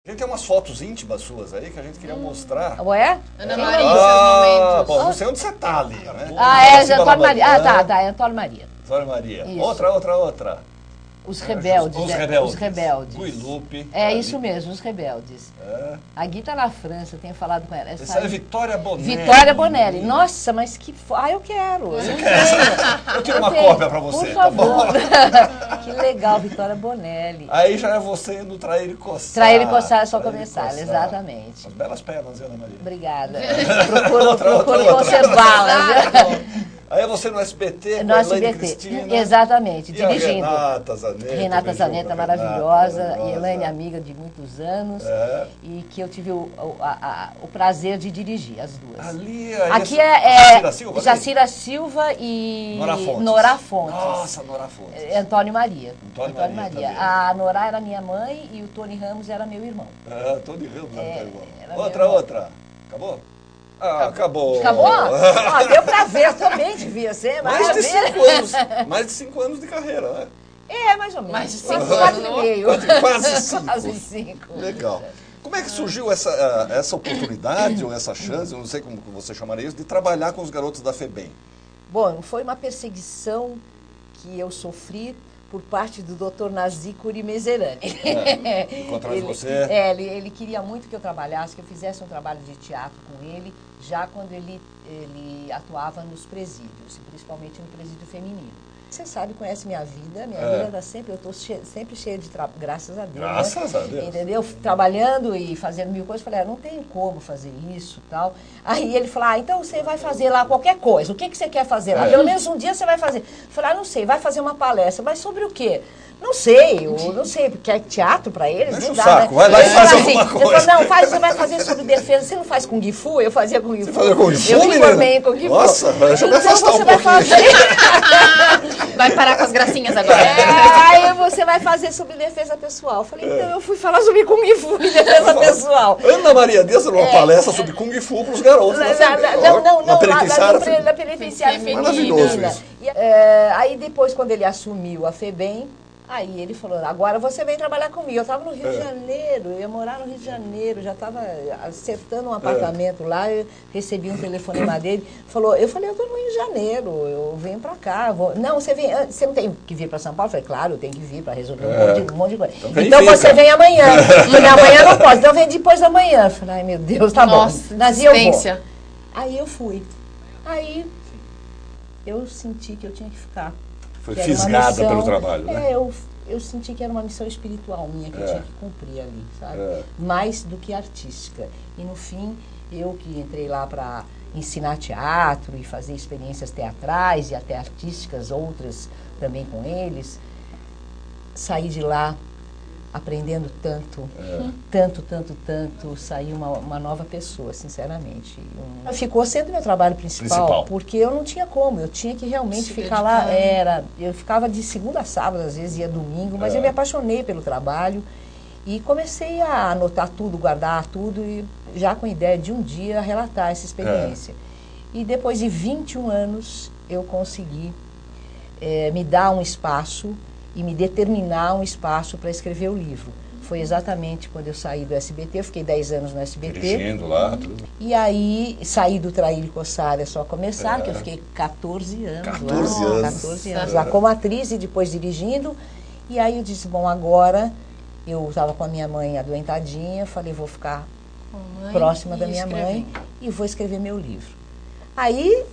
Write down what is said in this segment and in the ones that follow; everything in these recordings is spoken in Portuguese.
A gente tem umas fotos íntimas suas aí que a gente queria mostrar. Ué? Ana Maria, seus momentos. Bom, não sei onde você tá ali, né? Antônio Maria. É Antônio Maria. Antônio Maria. Isso. Outra. Os rebeldes. Os né? rebeldes. Os rebeldes. Guilupe. É isso mesmo, os rebeldes. É. A Gui tá na França, eu tenho falado com ela. Essa é Vitória Bonelli. Vitória Bonelli. Nossa, mas que... eu quero. Eu tiro uma cópia pra você, por favor. tá bom? Que legal, Vitória Bonelli. Aí já é você no Trair e Coçar. Trair e Coçar é só Trair e começar, Coçar. exatamente. As belas pernas, Ana Maria. Obrigada. Procuro outra. conservá-las. Aí é você no SBT, No com a Elaine SBT, Cristina. exatamente, E dirigindo. A Renata Zanetti. Renata também Zanetti, junto, maravilhosa, e Elaine, amiga de muitos anos, e que eu tive o prazer de dirigir, as duas. Ali, Aqui Jacira Silva? Jacira Silva e Nora Fontes. Fontes. Nossa, Nora Fontes. Antônio Maria. Antônio Maria. A Nora era minha mãe e o Tony Ramos era meu irmão. Tony Ramos era teu irmão. Era Outra. Acabou? Acabou. Acabou? Deu pra ver, também devia ser, mais de 5 anos. Mais de 5 anos de carreira, né? Mais ou menos. Mais de 5 anos. 4,5. Quase 5. Quase 5. Legal. Como é que surgiu essa oportunidade ou essa chance, eu não sei como você chamaria isso, de trabalhar com os garotos da FEBEM? Bom, foi uma perseguição que eu sofri por parte do Dr. Nazi Curi-Meserani. Encontrar você? Ele queria muito que eu trabalhasse, que eu fizesse um trabalho de teatro com ele, já quando ele atuava nos presídios, principalmente no presídio feminino. Você sabe, conhece minha vida está sempre, eu estou sempre cheia de trabalho, graças a Deus. Graças a Deus. Entendeu? Trabalhando e fazendo mil coisas, falei, não tem como fazer isso e tal. Aí ele falou, então você vai fazer lá qualquer coisa, o que você quer fazer lá? Pelo menos um dia você vai fazer. Eu falei, não sei, vai fazer uma palestra, mas sobre o quê? Não sei, eu não sei, porque é teatro para eles, deixa não o dá, saco, né? vai lá e faz alguma coisa. Eu falei, não, você vai fazer sobre defesa, você não faz Kung Fu? Eu fazia Kung Fu. Você fazia Kung Fu, eu me formei em Kung Fu. Nossa, deixa eu me afastar você um vai pouquinho. Vai parar com as gracinhas agora. Aí você vai fazer sobre defesa pessoal. Eu falei, então eu fui falar sobre Kung Fu e defesa pessoal. Ana Maria Dias deu uma palestra sobre Kung Fu para os garotos. Na penitenciária feminina. Maravilhoso isso. Aí depois, quando ele assumiu a FEBEM, aí ele falou, agora você vem trabalhar comigo. Eu estava no Rio de Janeiro, eu ia morar no Rio de Janeiro, já estava acertando um apartamento lá, eu recebi um telefonema dele, eu falei, eu estou no Rio de Janeiro, eu venho para cá. Não, você não tem que vir para São Paulo? Eu falei, claro, eu tenho que vir para resolver um monte de coisa. Então você vem amanhã. Falei, amanhã não posso, então vem depois da manhã. Eu falei, ai meu Deus, tá bom. Nazia, eu vou. Aí eu fui. Aí eu senti que eu tinha que ficar. Foi fisgada pelo trabalho, né? Eu senti que era uma missão espiritual minha que eu tinha que cumprir ali, sabe? Mais do que artística. E no fim, eu que entrei lá para ensinar teatro e fazer experiências teatrais e até artísticas, outras também com eles, saí de lá aprendendo tanto, saí uma nova pessoa, sinceramente. Ficou sendo meu trabalho principal, porque eu não tinha como, eu tinha que realmente ficar lá, eu ficava de segunda a sábado, às vezes ia domingo, mas eu me apaixonei pelo trabalho e comecei a anotar tudo, guardar tudo, e já com a ideia de um dia relatar essa experiência. E depois de 21 anos, eu consegui me dar um espaço e me determinar um espaço para escrever o livro. Foi exatamente quando eu saí do SBT, eu fiquei 10 anos no SBT. Dirigindo lá, tudo. E aí, saí do Trair e Coçar, é só começar, que eu fiquei 14 anos 14 lá. anos. 14 anos lá como atriz e depois dirigindo. E aí eu disse, bom, agora eu estava com a minha mãe adoentadinha, falei, vou ficar próxima da minha mãe e vou escrever meu livro. Aí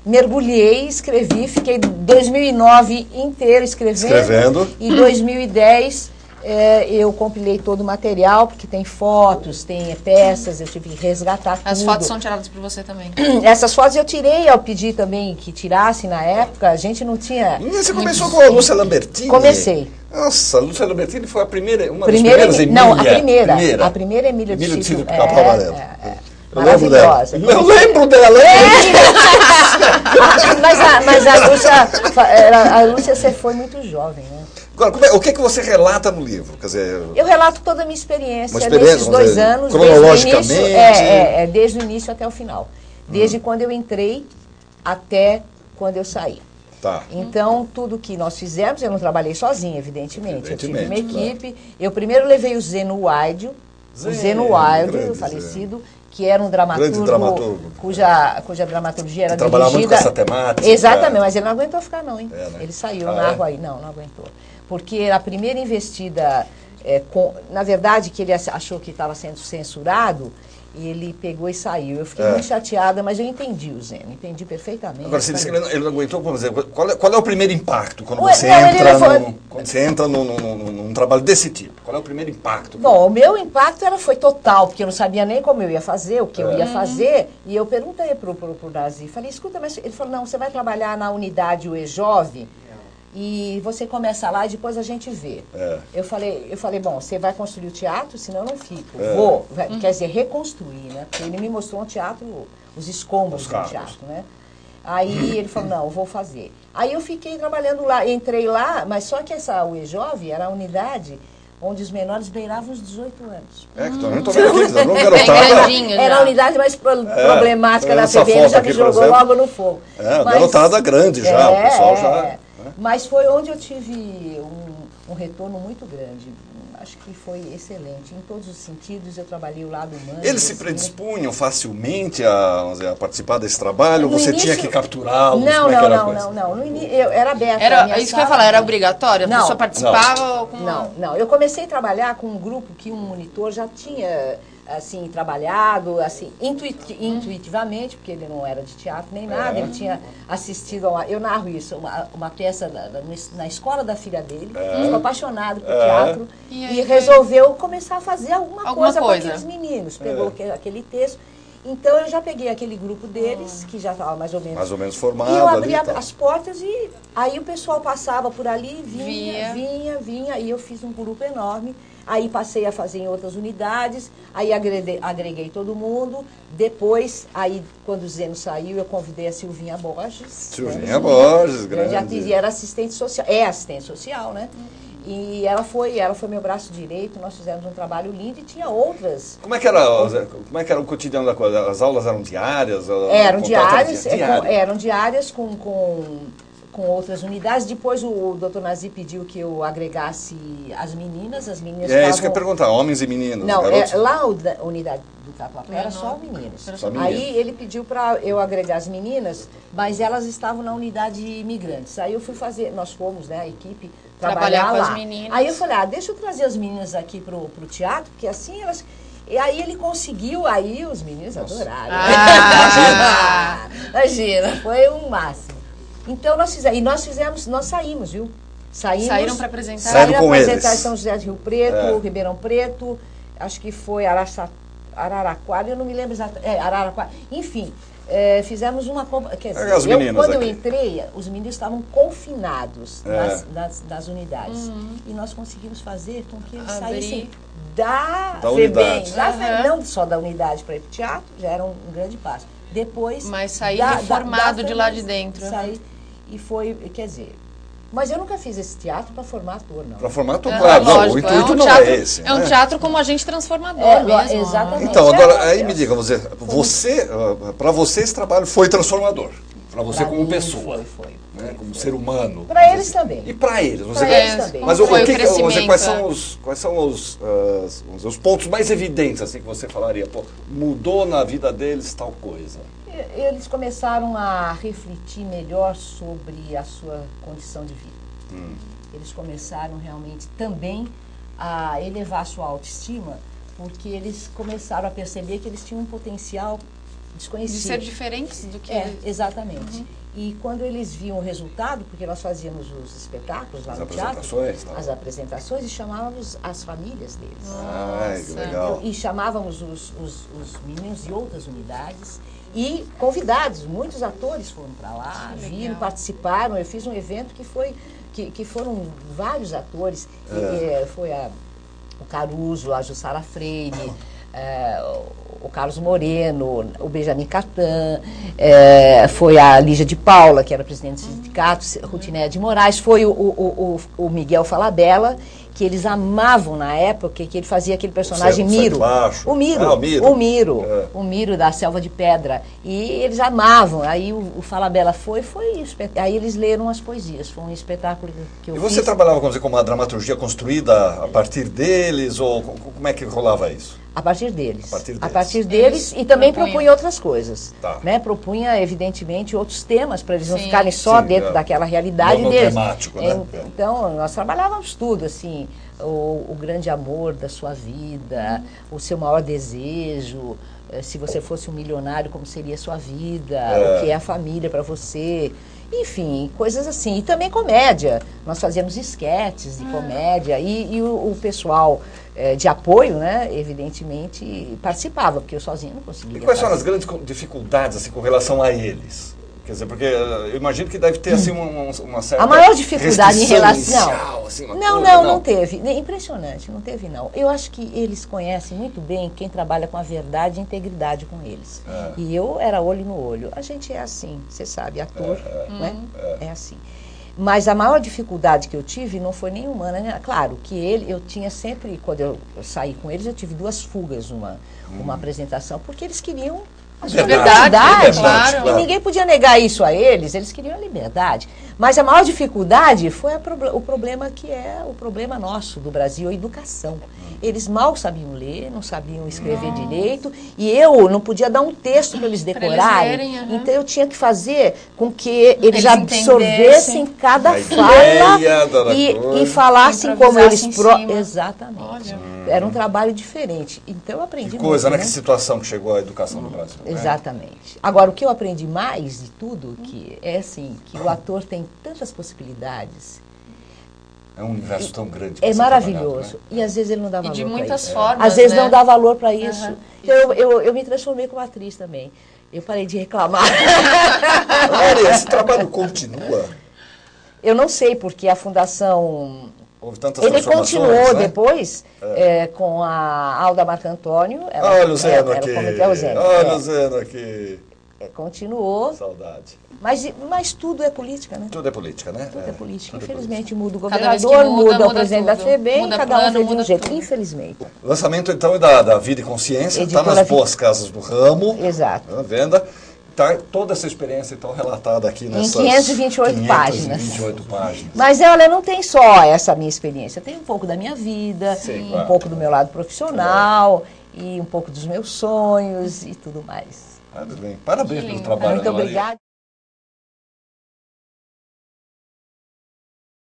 mergulhei, escrevi, fiquei 2009 inteiro escrevendo. E 2010 eu compilei todo o material, porque tem fotos, tem peças, eu tive que resgatar tudo. As fotos são tiradas por você também? Essas fotos eu tirei ao pedir também que tirasse na época, a gente não tinha... Você começou com a Lúcia Lambertini? Comecei. Nossa, a Lúcia Lambertini foi a primeira, uma das primeiras Emília. Não, a primeira Emília de Cícero Pica-Pau Amarelo. Maravilhosa. Eu lembro dela. Mas a Lúcia você foi muito jovem, né? Agora, o que você relata no livro? Quer dizer, eu relato toda a minha experiência nesses nesses 2 anos. Cronologicamente. Desde o início até o final. Desde quando eu entrei até quando eu saí. Tá. Então, tudo que nós fizemos, eu não trabalhei sozinha, evidentemente. Eu tive uma equipe. Claro. Eu primeiro levei o Zeno Waidio O Zeno Wilde, o falecido, que era um dramaturgo, cuja dramaturgia era trabalhava muito com essa temática. Exatamente, mas ele não aguentou ficar não, hein? Né? Ele saiu, narro aí. Não aguentou. Porque a primeira investida, na verdade, que ele achou que estava sendo censurado, ele pegou e saiu. Eu fiquei muito chateada, mas eu entendi o Zeno, entendi perfeitamente. Agora, você disse que ele não aguentou, vamos dizer, qual é o primeiro impacto quando você entra num trabalho desse tipo? Qual é o primeiro impacto? Bom, o meu impacto foi total, porque eu não sabia nem como eu ia fazer, o que eu ia fazer, e eu perguntei pro Nazi, falei, escuta, mas ele falou, não, você vai trabalhar na unidade UEJOV, e você começa lá e depois a gente vê. Eu falei, bom, você vai construir o teatro, senão eu não fico. Vou, quer dizer, reconstruir, né? Porque ele me mostrou um teatro, os escombros do teatro, né? Aí ele falou, não, eu vou fazer. Aí eu fiquei trabalhando lá, entrei lá, mas só que essa UEJOV era a unidade onde os menores beiravam os 18 anos. Que também estou vendo aqui, não garotada. Era a unidade mais problemática da FEBEM, já me jogou logo no fogo. Garotada grande já, o pessoal já... Mas foi onde eu tive um retorno muito grande. Acho que foi excelente. Em todos os sentidos, eu trabalhei o lado humano. Eles se predispunham facilmente a participar desse trabalho? Ou você tinha que capturá-los? Não. No início, era aberto. Era isso que eu ia falar, era obrigatório? A pessoa participava? Não. Eu comecei a trabalhar com um grupo que um monitor já tinha... assim, trabalhado, assim, intuitivamente, porque ele não era de teatro nem nada, ele tinha assistido eu narro isso, uma peça na escola da filha dele, ficou apaixonado por teatro e resolveu começar a fazer alguma coisa com aqueles meninos, pegou aquele texto. Então eu já peguei aquele grupo deles, que já estava mais ou menos formado. E eu abri as portas e aí o pessoal passava por ali, vinha, e eu fiz um grupo enorme. Aí passei a fazer em outras unidades, aí agreguei todo mundo. Depois, aí quando o Zeno saiu, eu convidei a Silvinha Borges. Silvinha Borges, grande atriz, e era assistente social, assistente social, né? E ela foi meu braço direito, nós fizemos um trabalho lindo e tinha outras. Como é que era o cotidiano da coisa? As aulas eram diárias? Eram diárias com outras unidades. Depois o doutor Nazi pediu que eu agregasse as meninas isso que eu ia perguntar, homens e meninos. Não, lá a unidade do Tatuapé era só meninos. Aí ele pediu para eu agregar as meninas, mas elas estavam na unidade imigrantes. Aí eu fui nós fomos, né, a equipe, trabalhar lá. Com as meninas. Aí eu falei, deixa eu trazer as meninas aqui pro teatro, porque assim elas... E aí ele conseguiu, aí os meninos adoraram. Imagina, foi um máximo. Então nós saímos, viu? Saíram para apresentar? Saíram para apresentar São José do Rio Preto, Ribeirão Preto, acho que foi Araraquara, eu não me lembro exatamente, Araraquara, enfim, fizemos uma... Quer dizer, quando eu entrei, os meninos estavam confinados nas unidades. E nós conseguimos fazer com que eles saíssem da FEBEM, não só da unidade para ir para o teatro, já era um grande passo. Depois... Mas sair formado de lá de dentro. E foi, quer dizer... Mas eu nunca fiz esse teatro para formar ator, não. Para formar ator, claro. Lógico, o intuito não é esse. É um teatro como agente transformador mesmo. Exatamente. Então, agora, aí me diga, para você esse trabalho foi transformador. Para você como pessoa. Foi. Né, como ser humano. Para eles também. E para eles. Também. Mas quais são os pontos mais evidentes assim, que você falaria? Pô, mudou na vida deles tal coisa? Eles começaram a refletir melhor sobre a sua condição de vida. Eles começaram realmente também a elevar a sua autoestima, porque eles começaram a perceber que eles tinham um potencial desconhecido. De ser diferentes do que... Exatamente. E quando eles viam o resultado, porque nós fazíamos os espetáculos lá no teatro, as apresentações, e chamávamos as famílias deles. Que legal. E chamávamos os meninos de outras unidades e convidados, muitos atores foram para lá, viram, participaram. Eu fiz um evento que foram vários atores, foi o Caruso, a Jussara Freire, o Carlos Moreno, o Benjamin Catan, foi a Lígia de Paula, que era presidente do sindicato, Rutinéia de Moraes, foi o Miguel Falabella, que eles amavam na época, que ele fazia aquele personagem Miro. O Miro da Selva de Pedra. E eles amavam. Aí o Falabella foi aí eles leram as poesias. Foi um espetáculo que eu você trabalhava com uma dramaturgia construída a partir deles, ou como é que rolava isso? A partir deles. A partir deles. E também propunha outras coisas. Tá. Né? Propunha, evidentemente, outros temas para eles não ficarem só dentro daquela realidade deles. Né? Então, nós trabalhávamos tudo, assim, o grande amor da sua vida, o seu maior desejo, se você fosse um milionário, como seria a sua vida, o que é a família para você. Enfim, coisas assim. E também comédia. Nós fazíamos esquetes de comédia. E o pessoal de apoio, né, evidentemente, participava, porque eu sozinha não conseguia. E quais foram as grandes dificuldades assim, com relação a eles? Quer dizer, porque eu imagino que deve ter assim, uma certa... A maior dificuldade em relação... Inicial, assim, não teve. Impressionante, não teve não. Eu acho que eles conhecem muito bem quem trabalha com a verdade e integridade com eles. E eu era olho no olho. A gente é assim, você sabe, ator, né? É assim. Mas a maior dificuldade que eu tive não foi nem humana, né? Claro que eu tinha sempre, quando eu saí com eles, eu tive 2 fugas uma apresentação, porque eles queriam a sua liberdade, claro. E ninguém podia negar isso a eles queriam a liberdade. Mas a maior dificuldade foi o problema que é o problema nosso do Brasil, a educação. Eles mal sabiam ler, não sabiam escrever direito, e eu não podia dar um texto para eles decorarem. Então eu tinha que fazer com que eles absorvessem cada fala e falassem como eles... Exatamente. Olha. Era um trabalho diferente. Então eu aprendi muito. Que coisa, né? Que situação que chegou a educação no Brasil. Exatamente. Agora, o que eu aprendi mais de tudo, que é assim, que o ator tem tantas possibilidades. É um universo tão grande. É maravilhoso. Né? E às vezes ele não dá valor para isso. E de muitas formas, às vezes não dá valor para isso. Então, eu me transformei como atriz também. Eu parei de reclamar. Olha, esse trabalho continua? Eu não sei, porque a Fundação... Houve tantas Ele continuou, né? Depois com a Alda Marco Antônio. Olha o Zeno aqui. Olha o Zeno aqui. Continuou. Saudade. Mas tudo é política, né? Tudo é política, né? Tudo é política. Infelizmente muda o governador, muda o presidente da FEBEM, cada um vê de um jeito. Infelizmente. Lançamento, então, da Vida e Consciência. Está nas boas casas do ramo. Exato. À venda. Tá toda essa experiência, então, relatada aqui nessas... Em 528 páginas. 528 páginas. Mas, olha, não tem só essa minha experiência. Tem um pouco da minha vida, um pouco do meu lado profissional, e um pouco dos meus sonhos e tudo mais. Parabéns pelo trabalho, Muito obrigada.